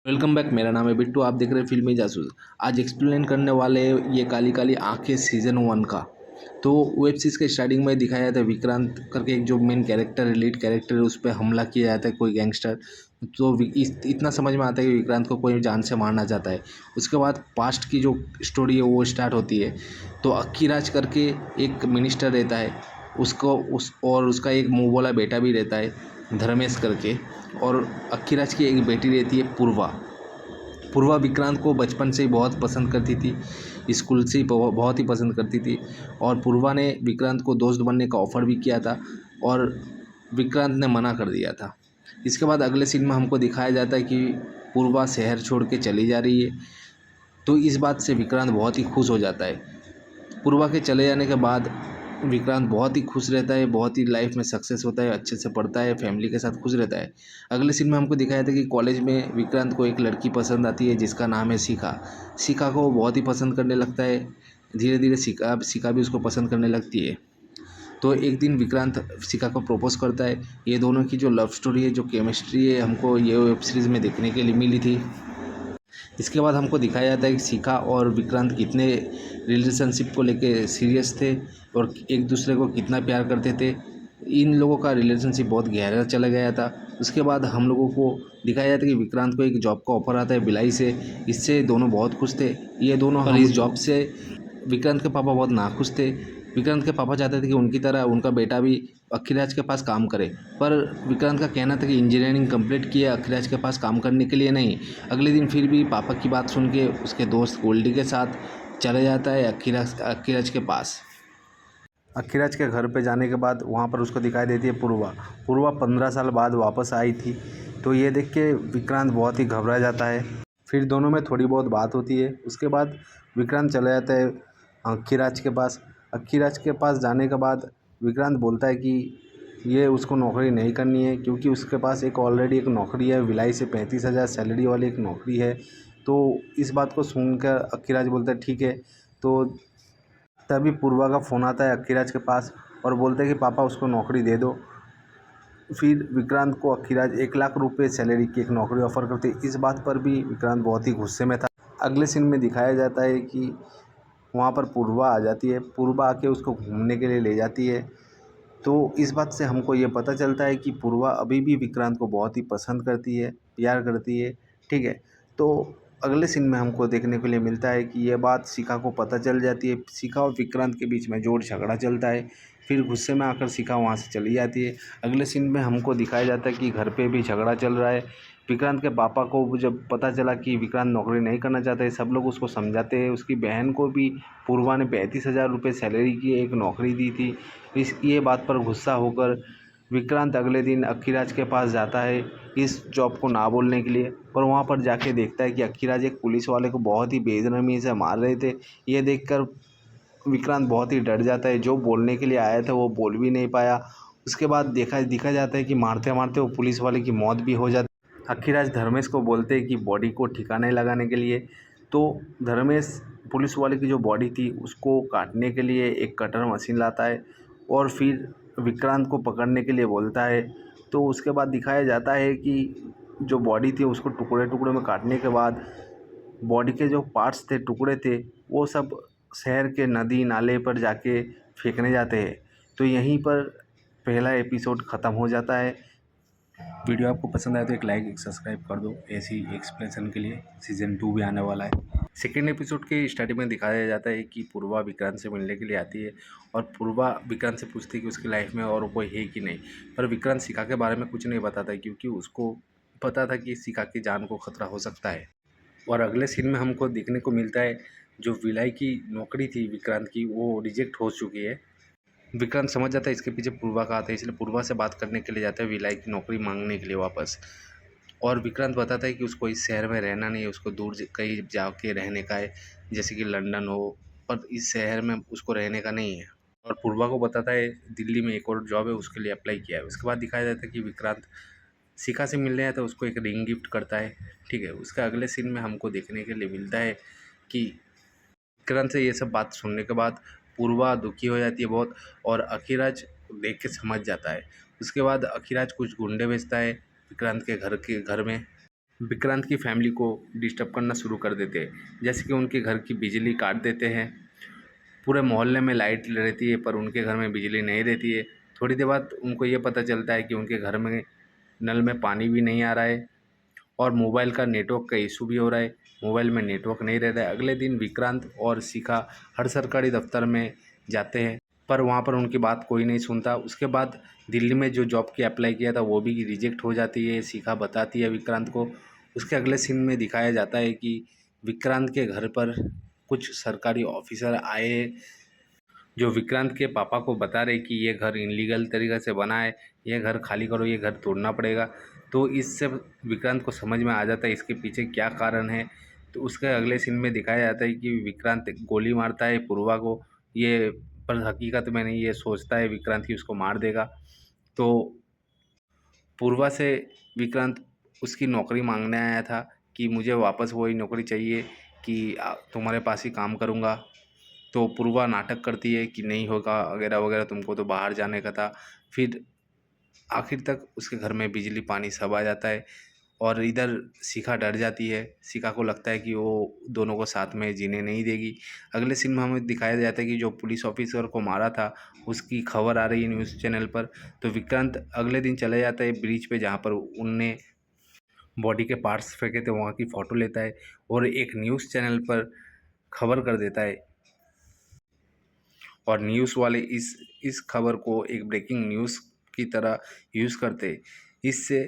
Welcome back. मेरा नाम है बिट्टू। आप देख रहे हैं फिल्मी जासूस। आज एक्सप्लेन करने वाले हैं ये काली काली आंखें सीज़न 1 का। तो वेब सीरीज़ के स्टार्टिंग में दिखाया जाता है विक्रांत करके एक जो मेन कैरेक्टर है, लीड कैरेक्टर है, उस पर हमला किया जाता है कोई गैंगस्टर। तो इतना समझ में आता है कि विक्रांत को कोई जान से मारना चाहता है। उसके बाद पास्ट की जो स्टोरी है वो स्टार्ट होती है। तो अक्कीराज करके एक मिनिस्टर रहता है, उसको उसका एक मुँह बोला बेटा भी रहता है, धर्मेश करके। और अक्कीराज की एक बेटी रहती है पूर्वा। पूर्वा विक्रांत को बचपन से ही बहुत पसंद करती थी, स्कूल से ही बहुत ही पसंद करती थी। और पूर्वा ने विक्रांत को दोस्त बनने का ऑफ़र भी किया था और विक्रांत ने मना कर दिया था। इसके बाद अगले सीन में हमको दिखाया जाता है कि पूर्वा शहर छोड़ के चली जा रही है। तो इस बात से विक्रांत बहुत ही खुश हो जाता है। पूर्वा के चले जाने के बाद विक्रांत बहुत ही खुश रहता है, बहुत ही लाइफ में सक्सेस होता है, अच्छे से पढ़ता है, फैमिली के साथ खुश रहता है। अगले सीन में हमको दिखाया था कि कॉलेज में विक्रांत को एक लड़की पसंद आती है जिसका नाम है शिखा। शिखा को वो बहुत ही पसंद करने लगता है। धीरे धीरे शिखा भी उसको पसंद करने लगती है। तो एक दिन विक्रांत शिखा को प्रपोज करता है। ये दोनों की जो लव स्टोरी है, जो केमिस्ट्री है, हमको ये वेब सीरीज़ में देखने के लिए मिली थी। इसके बाद हमको दिखाया जाता है कि शिखा और विक्रांत कितने रिलेशनशिप को लेके सीरियस थे और एक दूसरे को कितना प्यार करते थे। इन लोगों का रिलेशनशिप बहुत गहरा चला गया था। उसके बाद हम लोगों को दिखाया जाता है कि विक्रांत को एक जॉब का ऑफर आता है भिलाई से। इससे दोनों बहुत खुश थे। ये दोनों पर इस जॉब से विक्रांत के पापा बहुत नाखुश थे। विक्रांत के पापा चाहते थे कि उनकी तरह उनका बेटा भी अखिराज के पास काम करे, पर विक्रांत का कहना था कि इंजीनियरिंग कंप्लीट किए, अखिराज के पास काम करने के लिए नहीं। अगले दिन फिर भी पापा की बात सुन के उसके दोस्त गोल्डी के साथ चले जाता है अखिराज के पास। अखिराज के घर पे जाने के बाद वहाँ पर उसको दिखाई देती है पूर्वा। पूर्वा 15 साल बाद वापस आई थी। तो ये देख के विक्रांत बहुत ही घबरा जाता है। फिर दोनों में थोड़ी बहुत बात होती है। उसके बाद विक्रांत चला जाता है अखिराज के पास। अखिराज के पास जाने के बाद विक्रांत बोलता है कि ये उसको नौकरी नहीं करनी है, क्योंकि उसके पास ऑलरेडी एक नौकरी है, भिलाई से 35,000 सैलरी वाली एक नौकरी है। तो इस बात को सुनकर अखिराज बोलता है ठीक है। तो तभी पूर्वा का फ़ोन आता है अखिराज के पास और बोलते हैं कि पापा उसको नौकरी दे दो। फिर विक्रांत को अखिराज 1 लाख रुपए सैलरी की एक नौकरी ऑफ़र करते। इस बात पर भी विक्रांत बहुत ही गुस्से में था। अगले सीन में दिखाया जाता है कि वहाँ पर पूर्वा आ जाती है। पूर्वा आके उसको घूमने के लिए ले जाती है। तो इस बात से हमको ये पता चलता है कि पूर्वा अभी भी विक्रांत को बहुत ही पसंद करती है, प्यार करती है। ठीक है। तो अगले सीन में हमको देखने के लिए मिलता है कि ये बात शिखा को पता चल जाती है। शिखा और विक्रांत के बीच में जोर झगड़ा चलता है। फिर गुस्से में आकर शिखा वहाँ से चली जाती है। अगले सीन में हमको दिखाया जाता है कि घर पे भी झगड़ा चल रहा है। विक्रांत के पापा को जब पता चला कि विक्रांत नौकरी नहीं करना चाहता है, सब लोग उसको समझाते हैं। उसकी बहन को भी पूर्वा ने 35,000 रुपये सैलरी की एक नौकरी दी थी। ये बात पर गुस्सा होकर विक्रांत अगले दिन अखिराज के पास जाता है इस जॉब को ना बोलने के लिए। पर वहाँ पर जाके देखता है कि अखिराज एक पुलिस वाले को बहुत ही बेरहमी से मार रहे थे। ये देखकर विक्रांत बहुत ही डर जाता है। जो बोलने के लिए आया था वो बोल भी नहीं पाया। उसके बाद दिखा जाता है कि मारते मारते वो पुलिस वाले की मौत भी हो जाती है। अखिराज धर्मेश को बोलते हैं कि बॉडी को ठिकाने लगाने के लिए। तो धर्मेश पुलिस वाले की जो बॉडी थी उसको काटने के लिए एक कटर मशीन लाता है और फिर विक्रांत को पकड़ने के लिए बोलता है। तो उसके बाद दिखाया जाता है कि जो बॉडी थी उसको टुकड़े टुकड़े में काटने के बाद बॉडी के जो पार्ट्स थे, टुकड़े थे, वो सब शहर के नदी नाले पर जाके फेंकने जाते हैं। तो यहीं पर पहला एपिसोड ख़त्म हो जाता है। वीडियो आपको पसंद आए तो एक लाइक एक सब्सक्राइब कर दो। ऐसी एक्सप्लेनेशन के लिए सीज़न 2 भी आने वाला है। सेकेंड एपिसोड के स्टार्टिंग में दिखाया जाता है कि पूर्वा विक्रांत से मिलने के लिए आती है और पूर्वा विक्रांत से पूछती है कि उसकी लाइफ में और कोई है कि नहीं। पर विक्रांत शिखा के बारे में कुछ नहीं बताता है, क्योंकि उसको पता था कि शिखा की जान को खतरा हो सकता है। और अगले सीन में हमको देखने को मिलता है जो भिलाई की नौकरी थी विक्रांत की, वो रिजेक्ट हो चुकी है। विक्रांत समझ जाता है इसके पीछे पूर्वा का हाथ है, इसलिए पूर्वा से बात करने के लिए जाता है भिलाई की नौकरी मांगने के लिए वापस। और विक्रांत बताता है कि उसको इस शहर में रहना नहीं है, उसको दूर कहीं जाके रहने का है, जैसे कि लंदन हो, और इस शहर में उसको रहने का नहीं है। और पूर्वा को बताता है दिल्ली में एक और जॉब है, उसके लिए अप्लाई किया है। उसके बाद दिखाया जाता है कि विक्रांत शिखा से मिलने आया तो उसको एक रिंग गिफ्ट करता है। ठीक है। उसका अगले सीन में हमको देखने के लिए मिलता है कि विक्रांत से ये सब बात सुनने के बाद पूर्वा दुखी हो जाती है बहुत, और अखिराज देख के समझ जाता है। उसके बाद अखिराज कुछ गुंडे भेजता है विक्रांत के घर में। विक्रांत की फैमिली को डिस्टर्ब करना शुरू कर देते हैं, जैसे कि उनके घर की बिजली काट देते हैं। पूरे मोहल्ले में लाइट रहती है पर उनके घर में बिजली नहीं रहती है। थोड़ी देर बाद उनको ये पता चलता है कि उनके घर में नल में पानी भी नहीं आ रहा है और मोबाइल का नेटवर्क का इशू भी हो रहा है। मोबाइल में नेटवर्क नहीं रहता है। अगले दिन विक्रांत और शिखा हर सरकारी दफ्तर में जाते हैं पर वहाँ पर उनकी बात कोई नहीं सुनता। उसके बाद दिल्ली में जो जॉब की अप्लाई किया था वो भी रिजेक्ट हो जाती है। शिखा बताती है विक्रांत को। उसके अगले सीन में दिखाया जाता है कि विक्रांत के घर पर कुछ सरकारी ऑफिसर आए जो विक्रांत के पापा को बता रहे कि ये घर इनलीगल तरीक़े से बना है, ये घर खाली करो, ये घर तोड़ना पड़ेगा। तो इससे विक्रांत को समझ में आ जाता है इसके पीछे क्या कारण है। तो उसके अगले सीन में दिखाया जाता है कि विक्रांत गोली मारता है पूर्वा को, ये पर हकीकत में नहीं, ये सोचता है विक्रांत कि उसको मार देगा। तो पूर्वा से विक्रांत उसकी नौकरी मांगने आया था कि मुझे वापस वही नौकरी चाहिए कि तुम्हारे पास ही काम करूँगा। तो पूर्वा नाटक करती है कि नहीं होगा वगैरह वगैरह, तुमको तो बाहर जाने का था। फिर आखिर तक उसके घर में बिजली पानी सब आ जाता है और इधर शिखा डर जाती है। शिखा को लगता है कि वो दोनों को साथ में जीने नहीं देगी। अगले सीन में हमें दिखाया जाता है कि जो पुलिस ऑफिसर को मारा था उसकी खबर आ रही है न्यूज़ चैनल पर। तो विक्रांत अगले दिन चले जाता है ब्रिज पे जहाँ पर उनने बॉडी के पार्ट्स फेंके थे, वहाँ की फ़ोटो लेता है और एक न्यूज़ चैनल पर खबर कर देता है। और न्यूज़ वाले इस खबर को एक ब्रेकिंग न्यूज़ की तरह यूज़ करते। इससे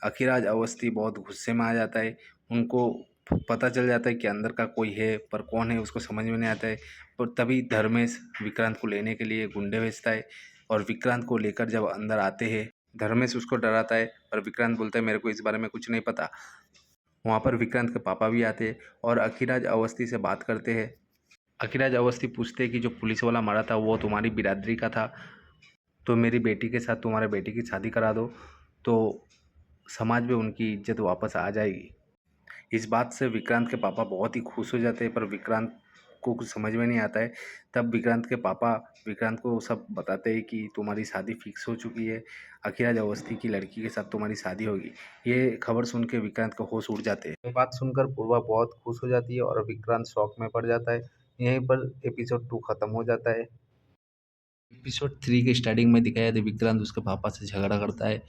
अखिराज अवस्थी बहुत गुस्से में आ जाता है। उनको पता चल जाता है कि अंदर का कोई है पर कौन है उसको समझ में नहीं आता है। पर तभी धर्मेश विक्रांत को लेने के लिए गुंडे भेजता है और विक्रांत को लेकर जब अंदर आते हैं धर्मेश उसको डराता है पर विक्रांत बोलता है मेरे को इस बारे में कुछ नहीं पता। वहाँ पर विक्रांत के पापा भी आते हैं और अखिराज अवस्थी से बात करते हैं। अखिराज अवस्थी पूछते हैं कि जो पुलिस वाला मारा था वो तुम्हारी बिरादरी का था, तो मेरी बेटी के साथ तुम्हारे बेटी की शादी करा दो तो समाज में उनकी इज्जत वापस आ जाएगी। इस बात से विक्रांत के पापा बहुत ही खुश हो जाते हैं पर विक्रांत को कुछ समझ में नहीं आता है। तब विक्रांत के पापा विक्रांत को सब बताते हैं कि तुम्हारी शादी फिक्स हो चुकी है, अखिराज अवस्थी की लड़की के साथ तुम्हारी शादी होगी। ये खबर सुन के विक्रांत को होश उड़ जाते हैं। ये बात सुनकर पूर्वा बहुत खुश हो जाती है और विक्रांत शौक में पड़ जाता है। यहीं पर एपिसोड 2 खत्म हो जाता है। एपिसोड 3 के स्टार्टिंग में दिखाया था विक्रांत उसके पापा से झगड़ा करता है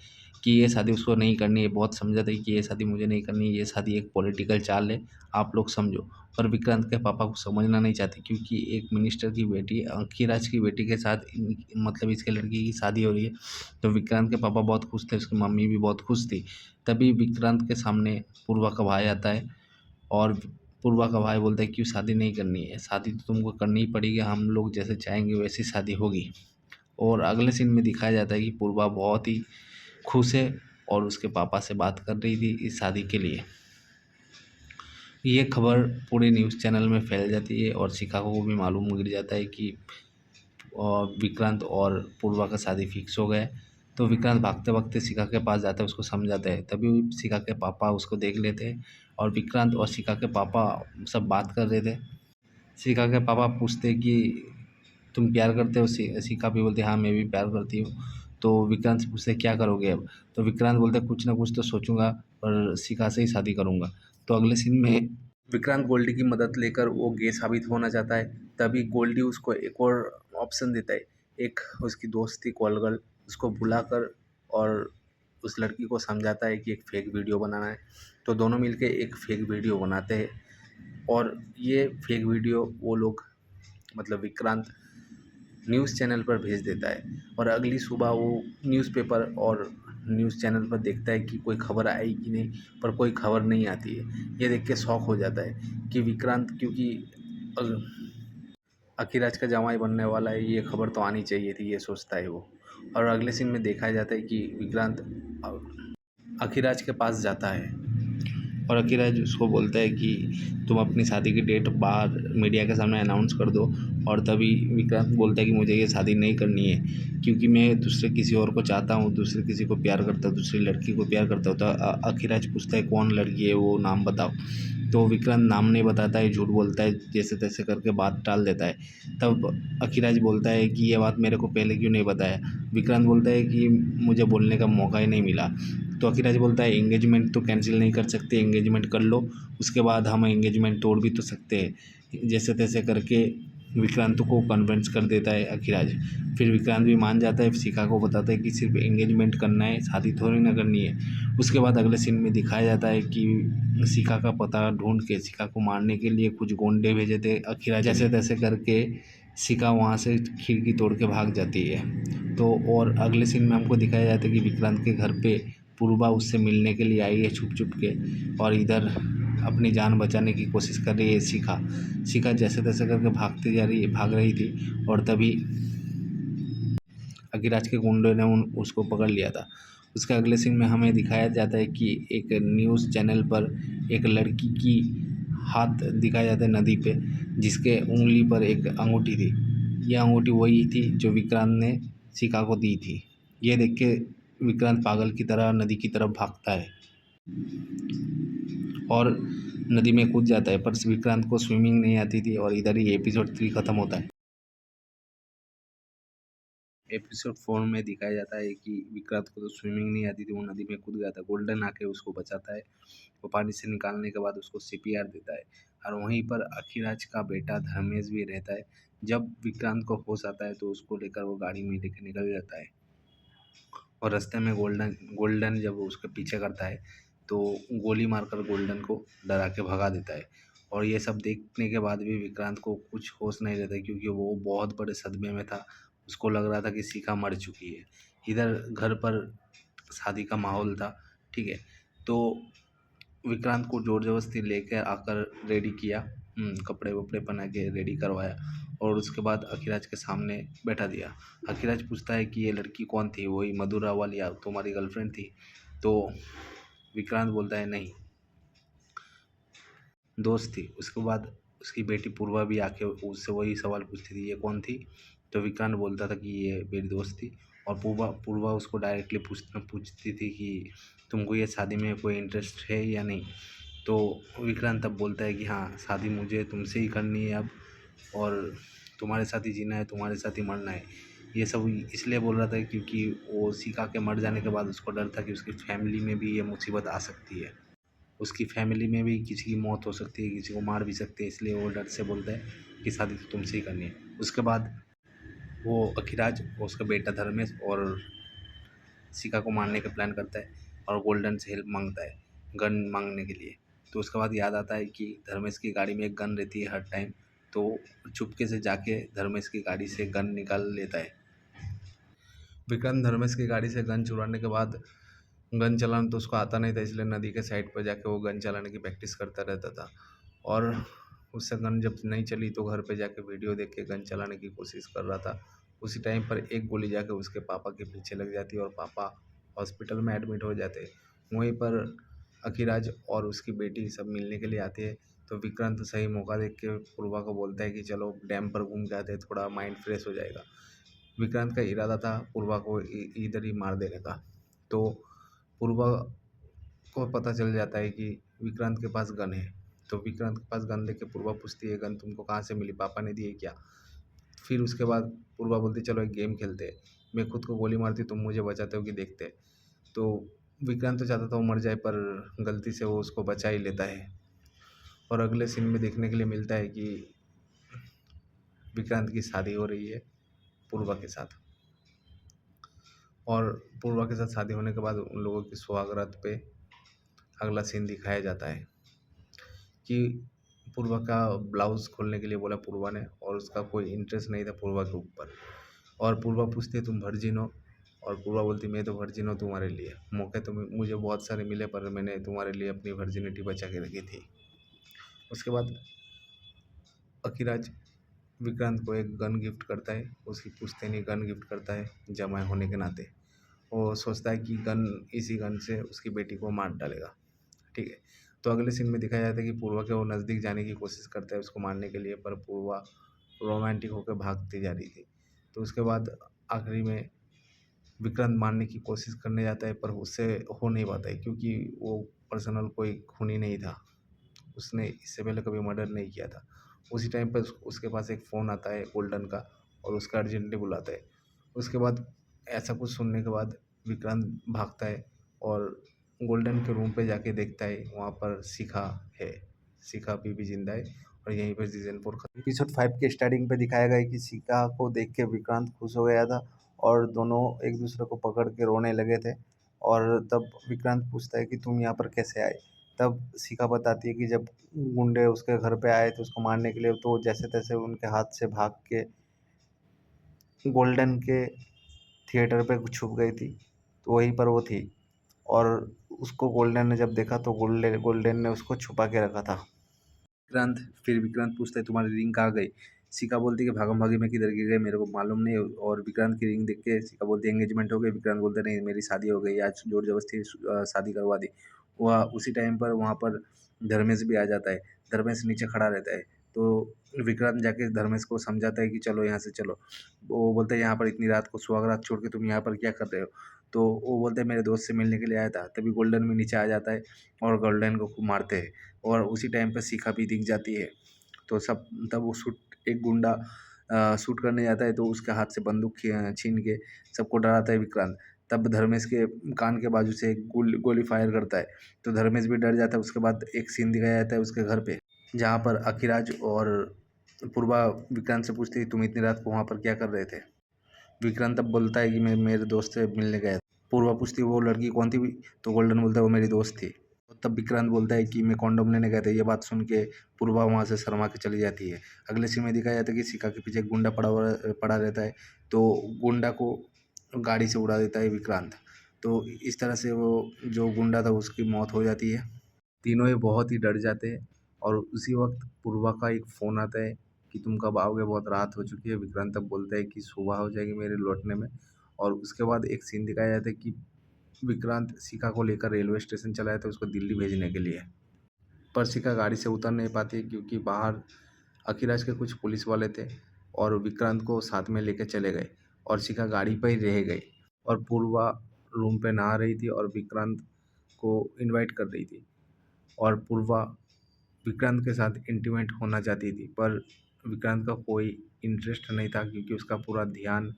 कि ये शादी उसको नहीं करनी है। बहुत समझाता है कि ये शादी मुझे नहीं करनी है, ये शादी एक पॉलिटिकल चाल है, आप लोग समझो। पर विक्रांत के पापा को समझना नहीं चाहते क्योंकि एक मिनिस्टर की बेटी अखिराज की बेटी के साथ मतलब इसके लड़की की शादी हो रही है। तो विक्रांत के पापा बहुत खुश थे, उसकी मम्मी भी बहुत खुश थी। तभी विक्रांत के सामने पूर्वा का भाई आता है और पूर्वा का भाई बोलता है क्यों शादी नहीं करनी है, शादी तो तुमको करनी ही पड़ेगी, हम लोग जैसे चाहेंगे वैसी शादी होगी। और अगले सीन में दिखाया जाता है कि पूर्वा बहुत ही खुश है और उसके पापा से बात कर रही थी इस शादी के लिए। ये खबर पूरे न्यूज़ चैनल में फैल जाती है और शिखा को भी मालूम गिर जाता है कि विक्रांत और पूर्वा का शादी फिक्स हो गया है। तो विक्रांत भागते भागते शिखा के पास जाता है, उसको समझाता है। तभी शिखा के पापा उसको देख लेते हैं और विक्रांत और शिखा के पापा सब बात कर रहे थे। शिखा के पापा पूछते कि तुम प्यार करते हो, शिखा भी बोलती है हाँ मैं भी प्यार करती हूँ। तो विक्रांत से पूछते क्या करोगे अब। तो विक्रांत बोलते कुछ ना कुछ तो सोचूंगा पर शिखा से ही शादी करूँगा। तो अगले सीन में विक्रांत गोल्डी की मदद लेकर वो गे साबित होना चाहता है। तभी गोल्डी उसको एक और ऑप्शन देता है। एक उसकी दोस्त थी कॉल गर्ल, उसको बुलाकर और उस लड़की को समझाता है कि एक फेक वीडियो बनाना है। तो दोनों मिलके एक फेक वीडियो बनाते हैं और ये फेक वीडियो वो लोग मतलब विक्रांत न्यूज़ चैनल पर भेज देता है और अगली सुबह वो न्यूज़पेपर और न्यूज़ चैनल पर देखता है कि कोई खबर आई कि नहीं, पर कोई खबर नहीं आती है। ये देख के शौक हो जाता है कि विक्रांत क्योंकि अखिराज का जमाई बनने वाला है, ये खबर तो आनी चाहिए थी, ये सोचता है वो। और अगले सीन में देखा जाता है कि विक्रांत अखिराज के पास जाता है और अखिराज उसको बोलता है कि तुम अपनी शादी की डेट बाहर मीडिया के सामने अनाउंस कर दो। और तभी विक्रांत बोलता है कि मुझे ये शादी नहीं करनी है क्योंकि मैं दूसरे किसी और को चाहता हूँ, दूसरे किसी को प्यार करता हूँ, दूसरी लड़की को प्यार करता हूँ। तो अखिराज पूछता है कौन लड़की है, वो नाम बताओ। तो विक्रांत नाम नहीं बताता है, झूठ बोलता है, जैसे तैसे करके बात टाल देता है। तब अखिराज बोलता है कि ये बात मेरे को पहले क्यों नहीं बताया। विक्रांत बोलता है कि मुझे बोलने का मौका ही नहीं मिला। तो अखिराज बोलता है एंगेजमेंट तो कैंसिल नहीं कर सकते, एंगेजमेंट कर लो, उसके बाद हम एंगेजमेंट तोड़ भी तो सकते हैं। जैसे तैसे करके विक्रांत को कन्विंस कर देता है अखिराज। फिर विक्रांत भी मान जाता है, शिखा को बताता है कि सिर्फ एंगेजमेंट करना है, शादी थोड़ी ना करनी है। उसके बाद अगले सीन में दिखाया जाता है कि शिखा का पता ढूंढ के शिखा को मारने के लिए कुछ गोंडे भेजे थे अखिराज। जैसे तैसे करके शिखा वहाँ से खिड़की तोड़ के भाग जाती है। तो और अगले सीन में हमको दिखाया जाता है कि विक्रांत के घर पे पूर्वा उससे मिलने के लिए आई है छुप छुप के, और इधर अपनी जान बचाने की कोशिश कर रही है शिखा। शिखा जैसे तैसे करके भाग रही थी, और तभी अखिराज के गुंडों ने उसको पकड़ लिया था। उसके अगले सीन में हमें दिखाया जाता है कि एक न्यूज़ चैनल पर एक लड़की की हाथ दिखाया जाता है नदी पे, जिसके उंगली पर एक अंगूठी थी। यह अंगूठी वही थी जो विक्रांत ने शिखा को दी थी। ये देख के विक्रांत पागल की तरह नदी की तरफ भागता है और नदी में कूद जाता है, पर विक्रांत को स्विमिंग नहीं आती थी, और इधर ही एपिसोड 3 खत्म होता है। एपिसोड 4 में दिखाया जाता है कि विक्रांत को तो स्विमिंग नहीं आती थी, वो नदी में कूद गया था। गोल्डन आके उसको बचाता है, वो पानी से निकालने के बाद उसको सीपीआर देता है, और वहीं पर अखिराज का बेटा धर्मेश भी रहता है। जब विक्रांत को होश आता है तो उसको लेकर वो गाड़ी में लेकर निकल जाता है, और रास्ते में गोल्डन गोल्डन जब उसके पीछे करता है तो गोली मारकर गोल्डन को डरा के भगा देता है। और ये सब देखने के बाद भी विक्रांत को कुछ होश नहीं रहता है, क्योंकि वो बहुत बड़े सदमे में था। उसको लग रहा था कि शिखा मर चुकी है। इधर घर पर शादी का माहौल था, ठीक है। तो विक्रांत को ज़ोर ज़बरदस्ती लेकर आकर रेडी किया, कपड़े वपड़े पहना के रेडी करवाया, और उसके बाद अखिराज के सामने बैठा दिया। अखिराज पूछता है कि ये लड़की कौन थी, वही मधु रावल या तुम्हारी गर्लफ्रेंड थी? तो विक्रांत बोलता है नहीं, दोस्त थी। उसके बाद उसकी बेटी पूर्वा भी आके उससे वही सवाल पूछती थी, ये कौन थी? तो विक्रांत बोलता था कि ये मेरी दोस्त थी। और पूर्वा पूर्वा उसको डायरेक्टली पूछती थी कि तुमको ये शादी में कोई इंटरेस्ट है या नहीं? तो विक्रांत तब बोलता है कि हाँ, शादी मुझे तुमसे ही करनी है अब, और तुम्हारे साथ ही जीना है, तुम्हारे साथ ही मरना है। ये सब इसलिए बोल रहा था क्योंकि वो शिखा के मर जाने के बाद उसको डर था कि उसकी फैमिली में भी ये मुसीबत आ सकती है, उसकी फैमिली में भी किसी की मौत हो सकती है, किसी को मार भी सकते हैं, इसलिए वो डर से बोलता है कि शादी तो तुमसे ही करनी है। उसके बाद वो अखिराज और उसका बेटा धर्मेश और शिखा को मारने का प्लान करता है, और गोल्डन से हेल्प मांगता है गन मांगने के लिए। तो उसके बाद याद आता है कि धर्मेश की गाड़ी में एक गन रहती है हर टाइम, तो चुपके से जाके धर्मेश की गाड़ी से गन निकाल लेता है। विक्रांत धर्मेश की गाड़ी से गन चुराने के बाद, गन चलाना तो उसको आता नहीं था, इसलिए नदी के साइड पर जाके वो गन चलाने की प्रैक्टिस करता रहता था। और उससे गन जब नहीं चली तो घर पे जाके वीडियो देख के गन चलाने की कोशिश कर रहा था। उसी टाइम पर एक गोली जाके उसके पापा के पीछे लग जाती है, और पापा हॉस्पिटल में एडमिट हो जाते हैं। वहीं पर अखिराज और उसकी बेटी सब मिलने के लिए आती है। तो विक्रांत सही मौका देख के पूर्वा को बोलता है कि चलो डैम पर घूम के आते हैं, थोड़ा माइंड फ्रेश हो जाएगा। विक्रांत का इरादा था पूर्वा को इधर ही मार देने का। तो पूर्वा को पता चल जाता है कि विक्रांत के पास गन है। तो विक्रांत के पास गन देख के पूर्वा पूछती है, गन तुमको कहाँ से मिली, पापा ने दी है क्या? फिर उसके बाद पूर्वा बोलती चलो एक गेम खेलते हैं, मैं खुद को गोली मारती तुम मुझे बचाते हो कि देखते हैं। तो विक्रांत तो चाहता था वो मर जाए, पर गलती से वो उसको बचा ही लेता है। और अगले सीन में देखने के लिए मिलता है कि विक्रांत की शादी हो रही है पूर्वा के साथ, और पूर्वा के साथ शादी होने के बाद उन लोगों की सुहागरात पे अगला सीन दिखाया जाता है कि पूर्वा का ब्लाउज़ खोलने के लिए बोला पूर्वा ने, और उसका कोई इंटरेस्ट नहीं था पूर्वा के ऊपर। और पूर्वा पूछती है तुम वर्जिन हो? और पूर्वा बोलती मैं तो वर्जिन हूँ तुम्हारे लिए, मौके तो मुझे बहुत सारे मिले, पर मैंने तुम्हारे लिए अपनी वर्जिनिटी बचा के रखी थी। उसके बाद अखिराज विक्रांत को एक गन गिफ्ट करता है, उसकी पुश्तैनी गन गिफ्ट करता है जमाई होने के नाते। वो सोचता है कि इसी गन से उसकी बेटी को मार डालेगा, ठीक है। तो अगले सीन में दिखाया जाता है कि पूर्वा के वो नज़दीक जाने की कोशिश करता है उसको मारने के लिए, पर पूर्वा रोमांटिक होकर भागती जा रही थी। तो उसके बाद आखिरी में विक्रांत मारने की कोशिश करने जाता है, पर उससे हो नहीं पाता है, क्योंकि वो पर्सनल कोई खूनी नहीं था, उसने इससे पहले कभी मर्डर नहीं किया था। उसी टाइम पर उसके पास एक फ़ोन आता है गोल्डन का, और उसका अर्जेंटली बुलाता है। उसके बाद ऐसा कुछ सुनने के बाद विक्रांत भागता है, और गोल्डन के रूम पे जाके देखता है, वहाँ पर शिखा है। शिखा अभी भी जिंदा है। और यहीं पर सीजन 4 खत्म। एपिसोड 5 के स्टार्टिंग पे दिखाया गया है कि शिखा को देख के विक्रांत खुश हो गया था और दोनों एक दूसरे को पकड़ के रोने लगे थे। और तब विक्रांत पूछता है कि तुम यहाँ पर कैसे आए। तब शिखा बताती है कि जब गुंडे उसके घर पे आए थे उसको मारने के लिए, तो जैसे तैसे उनके हाथ से भाग के गोल्डन के थिएटर पे छुप गई थी। तो वहीं पर वो थी और उसको गोल्डन ने जब देखा तो गोल्डन ने उसको छुपा के रखा था। विक्रांत पूछता है तुम्हारी रिंग कहाँ गई। शिखा बोलती है कि भागम भागी में किधर गिर गई मेरे को मालूम नहीं। और विक्रांत की रिंग देख के शिखा बोलती है एंगेजमेंट हो गई। विक्रांत बोलते नहीं मेरी शादी हो गई, आज जोर जबरदस्ती शादी करवा दी। वह उसी टाइम पर वहाँ पर धर्मेश भी आ जाता है। धर्मेश नीचे खड़ा रहता है। तो विक्रांत जाके धर्मेश को समझाता है कि चलो यहाँ से चलो। वो बोलता है यहाँ पर इतनी रात को सुहागरात छोड़ के तुम यहाँ पर क्या कर रहे हो। तो वो बोलते हैं मेरे दोस्त से मिलने के लिए आया था। तभी गोल्डन भी नीचे आ जाता है और गोल्डन को खूब मारते हैं। और उसी टाइम पर शिखा भी दिख जाती है। तो सब तब वो एक गुंडा शूट करने जाता है तो उसके हाथ से बंदूक छीन के सबको डराता है विक्रांत। तब धर्मेश के कान के बाजू से एक गोली फायर करता है। तो धर्मेश भी डर जाता है। उसके बाद एक सीन दिखाया जाता है उसके घर पे, जहाँ पर अखिराज और पूर्वा विक्रांत से पूछती है तुम इतनी रात को वहाँ पर क्या कर रहे थे। विक्रांत तब बोलता है कि मैं मेरे दोस्त से मिलने गया था। पूर्वा पूछती है वो लड़की कौन थी। तो गोल्डन बोलता है वो मेरी दोस्त थी। तब विक्रांत बोलता है कि मैं कॉन्डोम लेने गया था। ये बात सुन के पूर्वा वहाँ से शर्मा के चली जाती है। अगले सीन में दिखाया जाता है कि शिखा के पीछे एक गुंडा पड़ा रहता है। तो गुंडा को गाड़ी से उड़ा देता है विक्रांत। तो इस तरह से वो जो गुंडा था उसकी मौत हो जाती है। तीनों ही बहुत ही डर जाते हैं। और उसी वक्त पूर्वा का एक फ़ोन आता है कि तुम कब आओगे, बहुत रात हो चुकी है। विक्रांत तब बोलता है कि सुबह हो जाएगी मेरे लौटने में। और उसके बाद एक सीन दिखाया जाता है कि विक्रांत शिखा को लेकर रेलवे स्टेशन चला जाता है उसको दिल्ली भेजने के लिए। पर शिखा गाड़ी से उतर नहीं पाती है क्योंकि बाहर अखिराज के कुछ पुलिस वाले थे और विक्रांत को साथ में लेकर चले गए। और शिखा गाड़ी पर ही रह गई। और पूर्वा रूम पे नहा रही थी और विक्रांत को इनवाइट कर रही थी। और पूर्वा विक्रांत के साथ इंटीमेट होना चाहती थी, पर विक्रांत का कोई इंटरेस्ट नहीं था क्योंकि उसका पूरा ध्यान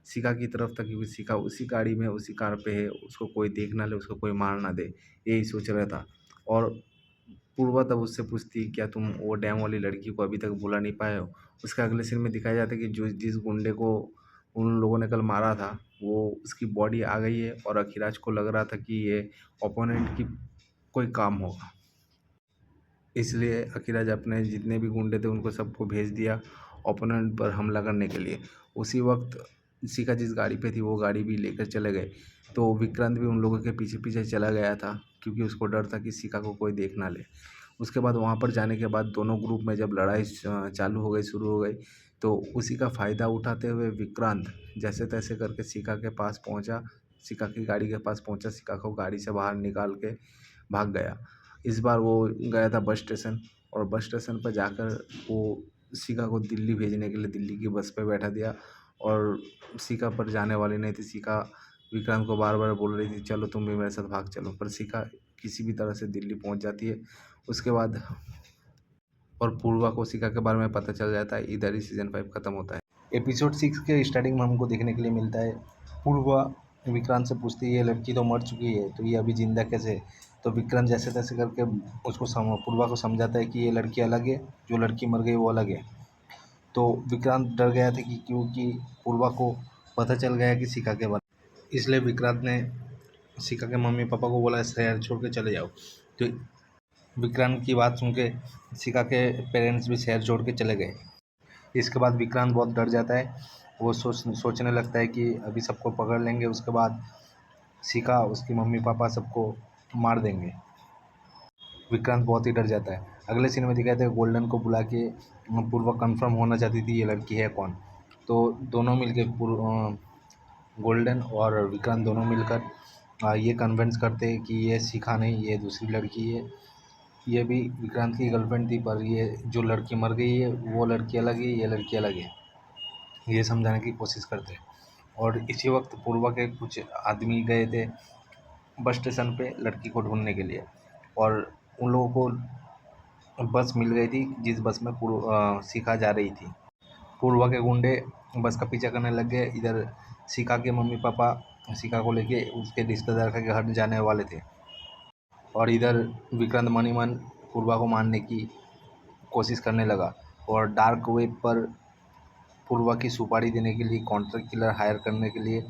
शिखा की तरफ था। क्योंकि शिखा उसी गाड़ी में उसी कार पे है, उसको कोई देख ना ले, उसको कोई मार ना दे, यही सोच रहा था। और पूर्वा तब उससे पूछती क्या तुम वो डैम वाली लड़की को अभी तक भुला नहीं पाए हो। उसके अगले सीन में दिखाया जाता है कि जो जिस गुंडे को उन लोगों ने कल मारा था वो उसकी बॉडी आ गई है। और अखिराज को लग रहा था कि ये ओपोनेंट की कोई काम होगा, इसलिए अखिराज अपने जितने भी गुंडे थे उनको सबको भेज दिया ओपोनेंट पर हमला करने के लिए। उसी वक्त शिखा जिस गाड़ी पे थी वो गाड़ी भी लेकर चले गए। तो विक्रांत भी उन लोगों के पीछे पीछे चला गया था क्योंकि उसको डर था कि शिखा को कोई देख ना ले। उसके बाद वहाँ पर जाने के बाद दोनों ग्रुप में जब लड़ाई चालू हो गई, शुरू हो गई, तो उसी का फ़ायदा उठाते हुए विक्रांत जैसे तैसे करके शिखा के पास पहुँचा। शिखा की गाड़ी के पास पहुँचा, शिखा को गाड़ी से बाहर निकाल के भाग गया। इस बार वो गया था बस स्टेशन। और बस स्टेशन पर जाकर वो शिखा को दिल्ली भेजने के लिए दिल्ली की बस पे बैठा दिया। और शिखा पर जाने वाली नहीं थी। शिखा विक्रांत को बार बार बोल रही थी चलो तुम भी मेरे साथ भाग चलो, पर शिखा किसी भी तरह से दिल्ली पहुंच जाती है। उसके बाद और पूर्वा को शिखा के बारे में पता चल जाता है। इधर ही सीजन 5 खत्म होता है। एपिसोड 6 के स्टार्टिंग में हमको देखने के लिए मिलता है पूर्वा विक्रांत से पूछती है ये लड़की तो मर चुकी है तो ये अभी जिंदा कैसे है। तो विक्रांत जैसे तैसे करके पूर्वा को समझाता है कि ये लड़की अलग है, जो लड़की मर गई वो अलग है। तो विक्रांत डर गया था कि क्योंकि पूर्वा को पता चल गया कि शिखा के बारे, इसलिए विक्रांत ने शिखा के मम्मी पापा को बोला शहर छोड़ के चले जाओ। तो विक्रांत की बात सुन के शिखा के पेरेंट्स भी शहर छोड़ के चले गए। इसके बाद विक्रांत बहुत डर जाता है। वो सोचने लगता है कि अभी सबको पकड़ लेंगे, उसके बाद शिखा उसकी मम्मी पापा सबको मार देंगे। विक्रांत बहुत ही डर जाता है। अगले सीन में दिखाते हैं गोल्डन को बुला के पूर्वा कंफर्म होना चाहती थी ये लड़की है कौन। तो दोनों मिलके गोल्डन और विक्रांत दोनों मिलकर ये कन्विंस करते हैं कि ये शिखा नहीं, ये दूसरी लड़की है। ये भी विक्रांत की गर्लफ्रेंड थी, पर ये जो लड़की मर गई है वो लड़की अलग है, ये लड़की अलग है, ये समझाने की कोशिश करते हैं। और इसी वक्त पूर्वा के कुछ आदमी गए थे बस स्टेशन पे लड़की को ढूंढने के लिए। और उन लोगों को बस मिल गई थी जिस बस में शिखा जा रही थी। पूर्वा के गुंडे बस का पीछा करने लग गए। इधर शिखा के मम्मी पापा शिखा को लेके उसके रिश्तेदार के घर जाने वाले थे। और इधर विक्रांत मन ही मन पूर्वा को मारने की कोशिश करने लगा और डार्क वेब पर पूर्वा की सुपारी देने के लिए कॉन्ट्रैक्ट किलर हायर करने के लिए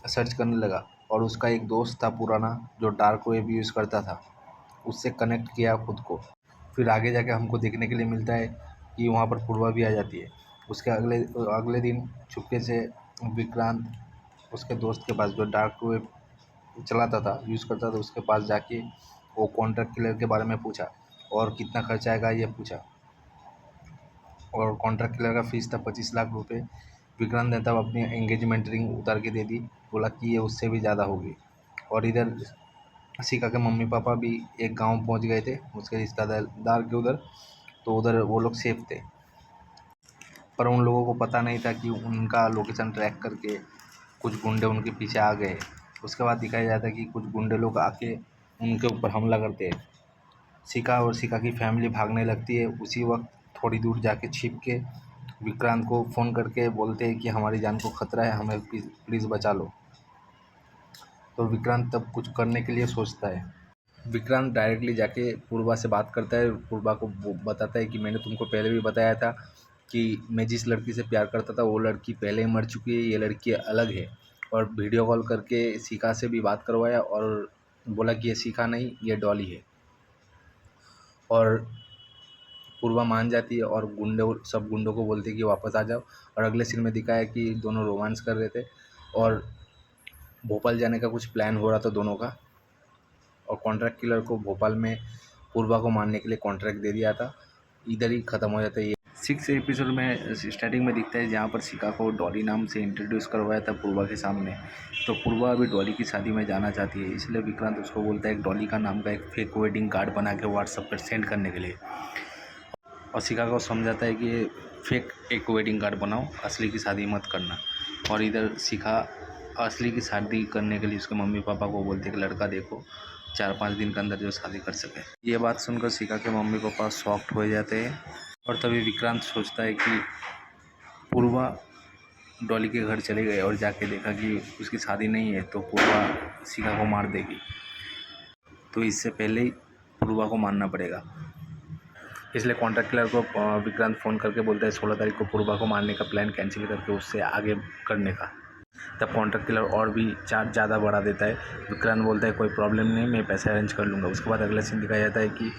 सर्च करने लगा। और उसका एक दोस्त था पुराना जो डार्क वेब यूज़ करता था, उससे कनेक्ट किया खुद को। फिर आगे जाके हमको देखने के लिए मिलता है कि वहाँ पर पूर्वा भी आ जाती है। उसके अगले अगले दिन चुपके से विक्रांत उसके दोस्त के पास जो डार्क वेब चलाता था, यूज़ करता था, उसके पास जाके वो कॉन्ट्रैक्ट किलर के बारे में पूछा और कितना खर्चा आएगा ये पूछा। और कॉन्ट्रैक्ट किलर का फीस था 25 लाख रुपए। विक्रांत ने तब अपनी एंगेजमेंट रिंग उतार के दे दी, बोला कि ये उससे भी ज़्यादा होगी। और इधर शिखा के मम्मी पापा भी एक गांव पहुंच गए थे उसके रिश्तेदार के उधर, तो उधर वो लोग सेफ थे। पर उन लोगों को पता नहीं था कि उनका लोकेशन ट्रैक करके कुछ गुंडे उनके पीछे आ गए। उसके बाद दिखाया जाता है कि कुछ गुंडे लोग आके उनके ऊपर हमला करते हैं। शिखा और शिखा की फैमिली भागने लगती है। उसी वक्त थोड़ी दूर जाके छिप के विक्रांत को फ़ोन करके बोलते हैं कि हमारी जान को खतरा है, हमें प्लीज़ बचा लो। तो विक्रांत तब कुछ करने के लिए सोचता है। विक्रांत डायरेक्टली जाके पूर्वा से बात करता है, पूर्वा को बताता है कि मैंने तुमको पहले भी बताया था कि मैं जिस लड़की से प्यार करता था वो लड़की पहले ही मर चुकी है, ये लड़की अलग है। और वीडियो कॉल करके शिखा से भी बात करवाया और बोला कि ये शिखा नहीं, ये डॉली है। और पूर्वा मान जाती है और सब गुंडों को बोलती है कि वापस आ जाओ। और अगले सीन में दिखाया कि दोनों रोमांस कर रहे थे और भोपाल जाने का कुछ प्लान हो रहा था दोनों का। और कॉन्ट्रैक्ट किलर को भोपाल में पूर्वा को मारने के लिए कॉन्ट्रैक्ट दे दिया था। इधर ही ख़त्म हो जाता है ये 6 एपिसोड में। स्टार्टिंग में दिखता है जहाँ पर शिखा को डॉली नाम से इंट्रोड्यूस करवाया था पूर्वा के सामने। तो पूर्वा अभी डॉली की शादी में जाना चाहती है, इसलिए विक्रांत उसको बोलता है एक डॉली का नाम का एक फेक वेडिंग कार्ड बना के व्हाट्सएप पर सेंड करने के लिए। और शिखा को समझाता है कि फेक एक वेडिंग कार्ड बनाओ, असली की शादी मत करना। और इधर शिखा असली की शादी करने के लिए उसके मम्मी पापा को बोलते कि लड़का देखो 4-5 दिन के अंदर जो शादी कर सके। ये बात सुनकर शिखा के मम्मी पापा शॉक्ड हो जाते हैं। और तभी विक्रांत सोचता है कि पूर्वा डॉली के घर चले गए और जाके देखा कि उसकी शादी नहीं है, तो पूर्वा शिखा को मार देगी। तो इससे पहले ही पूर्वा को मारना पड़ेगा। इसलिए कॉन्ट्रैक्ट किलर को विक्रांत फ़ोन करके बोलता है 16 तारीख को पूर्वा को मारने का प्लान कैंसिल करके उससे आगे करने का। तब कॉन्ट्रैक्ट किलर और भी चार्ज ज़्यादा बढ़ा देता है। विक्रांत बोलता है कोई प्रॉब्लम नहीं, मैं पैसे अरेंज कर लूँगा। उसके बाद अगला सीन दिखाया जाता है कि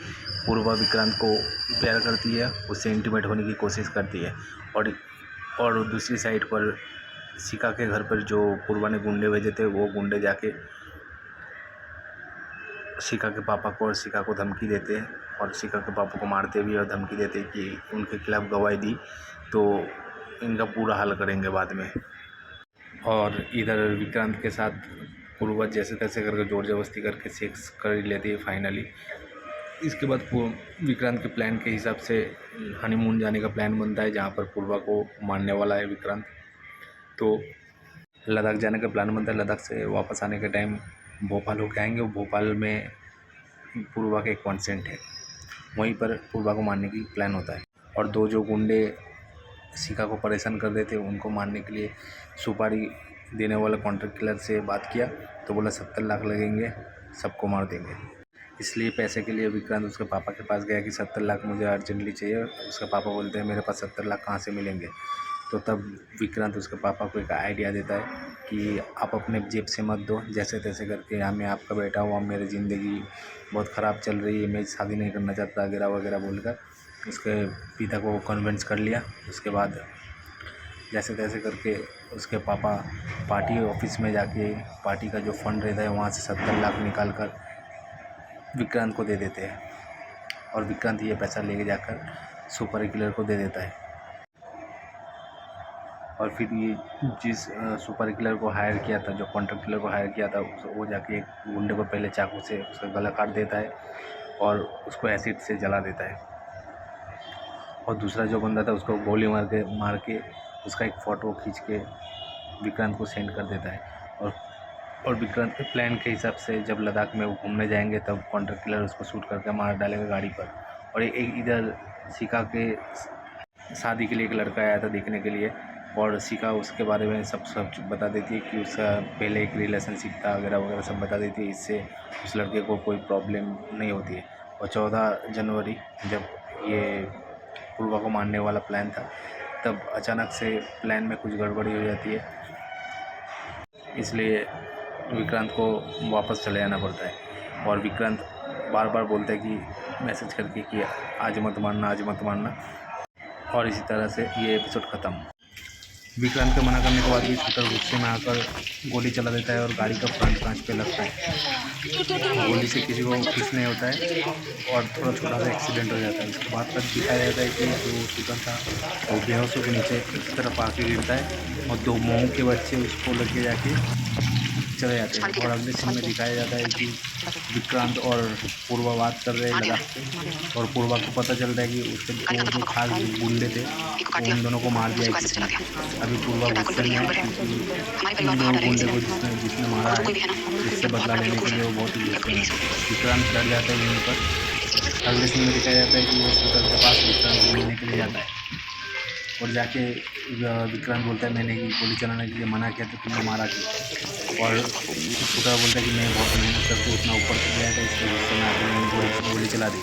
पूर्वा विक्रांत को प्यार करती है, उससे इंटीमेट होने की कोशिश करती है। और दूसरी साइड पर शिखा के घर पर जो पूर्वा ने गुंडे भेजे थे, वो गुंडे जाके शिखा के पापा को और शिखा को धमकी देते हैं और शिखा के पापा को मारते भी और धमकी देते हैं कि उनके खिलाफ़ गवाही दी तो इनका पूरा हल करेंगे बाद में। और इधर विक्रांत के साथ पूर्वा जैसे तैसे करके ज़ोर ज़बरदस्ती करके सेक्स कर ही लेती है फाइनली। इसके बाद विक्रांत के प्लान के हिसाब से हनीमून जाने का प्लान बनता है, जहाँ पर पूर्वा को मारने वाला है विक्रांत। तो लद्दाख जाने का प्लान बनता है। लद्दाख से वापस आने के टाइम भोपाल होके आएंगे। भोपाल में पूर्वा का एक कॉन्सेंट है, वहीं पर पूर्वा को मारने की प्लान होता है। और दो जो गुंडे शिखा को परेशान कर रहे थे उनको मारने के लिए सुपारी देने वाला कॉन्ट्रैक्ट किलर से बात किया, तो बोला 70 लाख लगेंगे, सबको मार देंगे। इसलिए पैसे के लिए विक्रांत उसके पापा के पास गया कि 70 लाख मुझे अर्जेंटली चाहिए। उसके पापा बोलते हैं मेरे पास 70 लाख कहाँ से मिलेंगे। तो तब विक्रांत उसके पापा को एक आइडिया देता है कि आप अपने जेब से मत दो, जैसे तैसे करके मैं आपका बेटा हूँ, अब मेरी ज़िंदगी बहुत ख़राब चल रही है, मैं शादी नहीं करना चाहता वगैरह वगैरह बोलकर उसके पिता को कन्विंस कर लिया। उसके बाद जैसे तैसे करके उसके पापा पार्टी ऑफिस में जाके पार्टी का जो फंड रहता है वहाँ से 70 लाख निकाल कर विक्रांत को दे देते हैं। और विक्रांत ये पैसा लेके जाकर सुपर किलर को दे देता है। और फिर ये जिस सुपर किलर को हायर किया था, जो कॉन्ट्रैक्ट किलर को हायर किया था, वो जाके एक गुंडे को पहले चाकू से उसका गला काट देता है और उसको एसिड से जला देता है। और दूसरा जो बंदा था उसको गोली मार के उसका एक फ़ोटो खींच के विक्रांत को सेंड कर देता है। और विक्रांत के प्लान के हिसाब से जब लद्दाख में वो घूमने जाएंगे तब कॉन्ट्रैक्ट किलर उसको शूट करके मार डालेगा गाड़ी पर। और एक इधर शिखा के शादी के लिए एक लड़का आया था देखने के लिए, और शिखा उसके बारे में सब सब बता देती है कि उसका पहले एक रिलेशनशिप था वगैरह वगैरह सब बता देती है। इससे उस लड़के को कोई प्रॉब्लम नहीं होती है। और 14 जनवरी जब ये पूर्वा को मारने वाला प्लान था, तब अचानक से प्लान में कुछ गड़बड़ी हो जाती है, इसलिए विक्रांत को वापस चले जाना पड़ता है। और विक्रांत बार बार बोलता है कि मैसेज करके कि आज मत मारना, आज मत मारना। और इसी तरह से ये एपिसोड ख़त्म। विक्रांत के मना करने के बाद भी शूटर गुस्से में आकर गोली चला देता है और गाड़ी का फ्रंट कांच पे लगता है। गोली से किसी को कुछ नहीं होता है और थोड़ा छोटा सा एक्सीडेंट हो जाता है। उसके बाद तक दिखाया जाता है कि जो शूटर था वो बेहोशों के नीचे इस तरफ आके गिरता है और 2 मोंग के बच्चे उसको लेके जाके चले जाते हैं। और अगले सीन में दिखाया जाता है कि विक्रांत और पूर्वा बात कर रहे हैं लगा के, और पूर्वा को पता चलता है कि उसके जो खास गुंडे थे वो उन दोनों को मार दिया है किसी ने। अभी पूर्वा गुस्से में है क्योंकि इन दोनों गुंडे को जिसने मारा है इससे बदला लेने के लिए वो बहुत ही गुस्से में है। विक्रांत डर जाता है यहीं पर। अगले सीन में दिखाया जाता है कि वो शूटर के पास विक्रांत को मिलने के लिए जाता है और जाके विक्रांत बोलता है मैंने गोली चलाने के लिए मना किया तो तुमने मारा क्यों। और शूटर बोलता है कि मैं बहुत मेहनत करके उतना ऊपर तक गया था, इसलिए गुस्से में आकर मैंने गोली चला दी।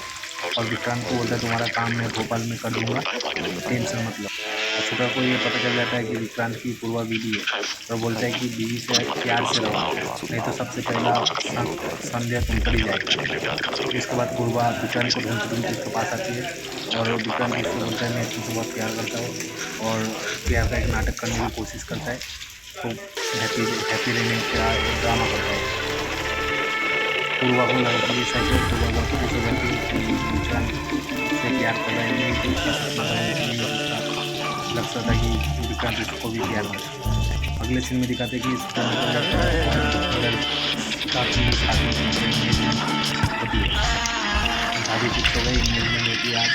और विक्रांत को बोलता है तुम्हारा काम मैं भोपाल में कर दूँगा, टेंशन मत लो। और शूटर को ये पता चल जाता है कि विक्रांत की पूर्वा बीवी है, तो बोलता है कि बीवी से प्यार से रहो, नहीं तो सबसे पहला संदेह तुम पर ही जाएगा। इसके बाद पूर्वा विक्रांत को ढूंढती उसके पास आती है और विक्रांत उसको बोलता है मैं तुमसे बहुत प्यार करता हूँ और प्यार का एक नाटक करने की कोशिश करता है, तो हैप्पी रहने का ड्रामा करता है। पूर्वा को लगता है सच है, पूर्वा को खुश हो जाती है कि विक्रांत से प्यार कर रहे हैं, तो उसका सपना था लग सकता है कि विक्रांत उसको भी प्यार करे। अगले सीन में दिखाते हैं कि इसका निकल जाता है और इधर काफ़ी होती है, शादी फिक्स हो गई, इंगेजमेंट होती है आज।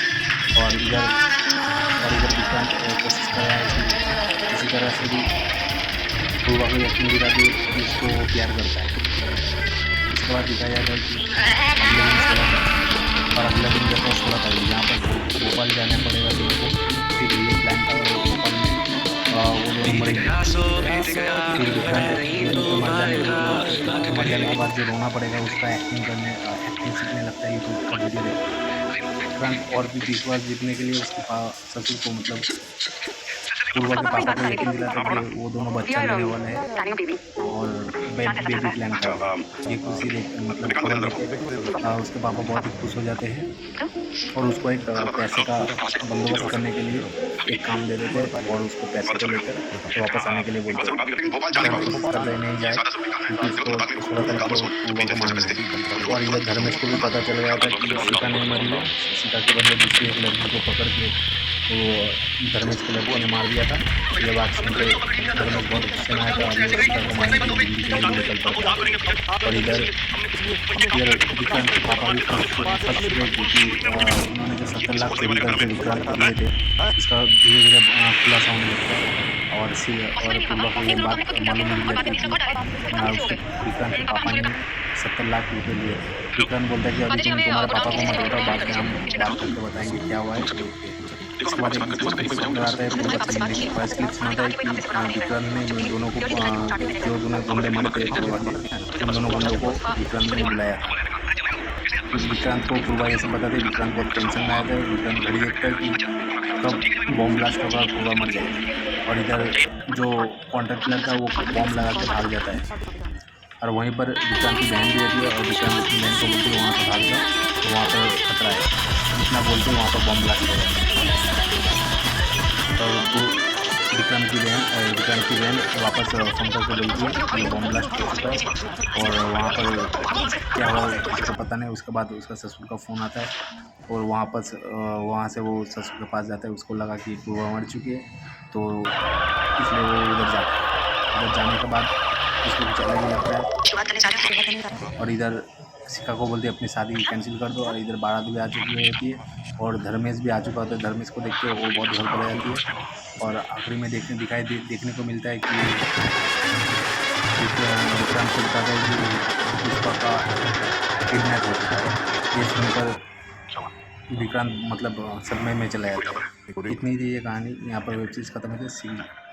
और इधर विक्रांत कोशिश कर रहा है कि किसी तरह से भी पूर्वा को यकीन दिला के उसको प्यार करता है। इसके बाद दिखाया जाता है कि अगले दिन जैसा 16 तारीख जहाँ पर भोपाल जाने पड़ेगा लोगों को, फिर ये प्लान था और भोपाल में वो लोग मरेंगे। फिर मर जाने के बाद जो रोना पड़ेगा उसका एक्टिंग सीखने लगता है यूट्यूब का वीडियो देखकर। विक्रांत और भी विश्वास जीतने के लिए उसके ससुर को मतलब पूर्वा के पापा को यकीन दिलाता है कि वो दोनों बच्चा लेने वाले हैं और बेबी प्लान का ये खुशी देख मतलब खबर देते उसके पापा बहुत ही खुश हो जाते हैं और उसको एक पैसे का बंदोबस्त करने के लिए एक काम दे देते हैं और उसको पैसे को लेकर वापस आने के लिए बोलते हैं। नहीं जाए क्योंकि उसको 16 तारीख को पूर्वा को मारना है। और इधर धर्मेश को भी पता चल गया था कि सीता नहीं मरी है, सीता के बदले दूसरी एक लड़की को पकड़ के तो धर्मेश के लड़के ने मार दिया था। ये बात सुनकर धर्मेश बहुत गुस्से में आया था और सीता को मारने के लिए दिल्ली के लिए निकल पड़ा। और इधर विक्रांत के पापा भी फंस गए क्योंकि उन्होंने जो 70 लाख चोरी करके विक्रांत को दिए थे इसका धीरे धीरे खुलासा होने लगता है। और पूर्वा को ये बात मालूम नहीं लगती कि विक्रांत के पापा ने 70 लाख रुपये लिए थे। विक्रांत बोलता है कि अभी तुम्हारे पापा को मत बताओ, बाद में हम बात करके बताएंगे क्या हुआ है। इसके बाद आता है पूर्वा से मिलने की फर्स्ट क्लिप सुनाता है कि विक्रांत ने दोनों को जो दोनों गुंडे मरे थे उन दोनों गुंडों को विक्रांत ने बुलाया। विक्रांत को पूर्वा ये सब बताते विक्रांत बहुत टेंशन में आया था। विक्रांत घड़ी देखता है कि कब बॉम्ब ब्लास्ट होगा पूर्वा मर जाएगा। और इधर जो कॉन्ट्रैक्ट प्लेयर था वो बॉम्ब लगा के भाग जाता है और वहीं पर विक्रांत की बहन भी रहती है और विक्रांत अपनी बहन को बोलती है वहाँ से भाग जाओ, तो वहाँ पर खतरा है, इतना बोलते वहाँ पर बॉम्ब ब्लास्ट हो जाता है। तो विक्रांत की बहन वापस शंकर को बोलती है कि बॉम्ब ब्लास्ट हो चुका है और वहाँ पर क्या हुआ किसी को पता नहीं। उसके बाद उसका ससुर का फ़ोन आता है और वहाँ से वो ससुर के पास जाता है। उसको लगा कि पूर्वा मर चुकी है तो इसलिए वो उधर जाता है। उधर जाने के बाद उसको कुछ अलग ही लगता है और इधर शिखा को बोलते अपनी शादी कैंसिल कर दो। और इधर बारात भी आ चुकी होती है और धर्मेश भी आ चुका होता है। धर्मेश को देखते वो बहुत घर पर आ जाती है और आखिरी में देखने को मिलता है कि विक्रांत को बताता है कि पुष्पा का किडनैप हो चुका है। ये सुनकर विक्रांत मतलब सदमे में चला जाता है। इतनी थी ये कहानी, यहाँ पर वेब सीरीज़ खत्म होती है।